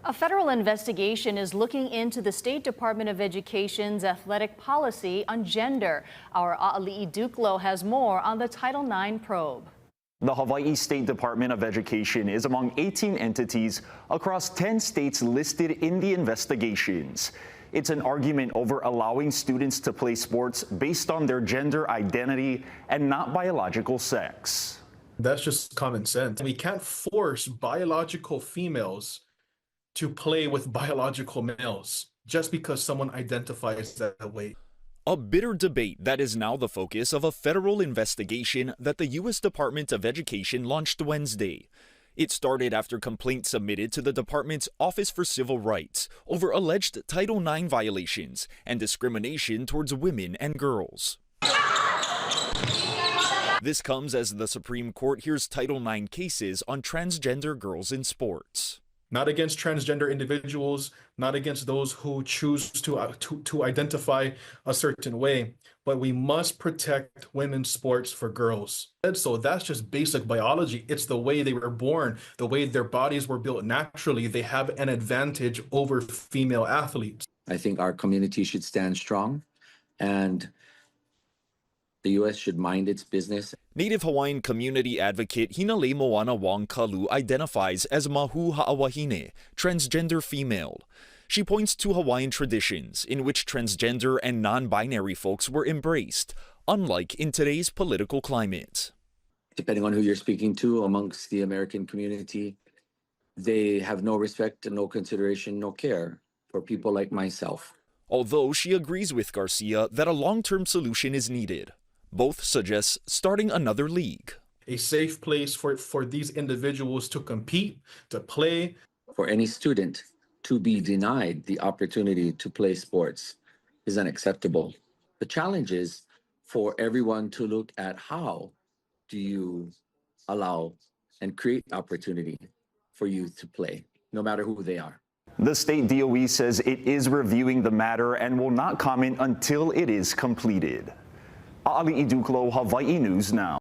A federal investigation is looking into the State Department of Education's athletic policy on gender. Our Aali'i Duklo has more on the Title IX probe. The Hawaii State Department of Education is among 18 entities across 10 states listed in the investigations. It's an argument over allowing students to play sports based on their gender identity and not biological sex. That's just common sense. We can't force biological females to play with biological males just because someone identifies that way. A bitter debate that is now the focus of a federal investigation that the U.S. Department of Education launched Wednesday. It started after complaints submitted to the department's Office for Civil Rights over alleged Title IX violations and discrimination towards women and girls. This comes as the Supreme Court hears Title IX cases on transgender girls in sports. Not against transgender individuals, not against those who choose to identify a certain way, but we must protect women's sports for girls. And so that's just basic biology. It's the way they were born, the way their bodies were built naturally. They have an advantage over female athletes. I think our community should stand strong, and the U.S. should mind its business. Native Hawaiian community advocate Hinale Moana Wong Kalu identifies as Mahu Ha'awahine, transgender female. She points to Hawaiian traditions in which transgender and non-binary folks were embraced, unlike in today's political climate. Depending on who you're speaking to amongst the American community, they have no respect and no consideration, no care for people like myself. Although she agrees with Garcia that a long-term solution is needed. Both suggest starting another league. A safe place for these individuals to compete, to play. For any student to be denied the opportunity to play sports is unacceptable. The challenge is for everyone to look at how do you allow and create opportunity for youth to play, no matter who they are. The state DOE says it is reviewing the matter and will not comment until it is completed. Aali'i Duklo, Hawaii News Now.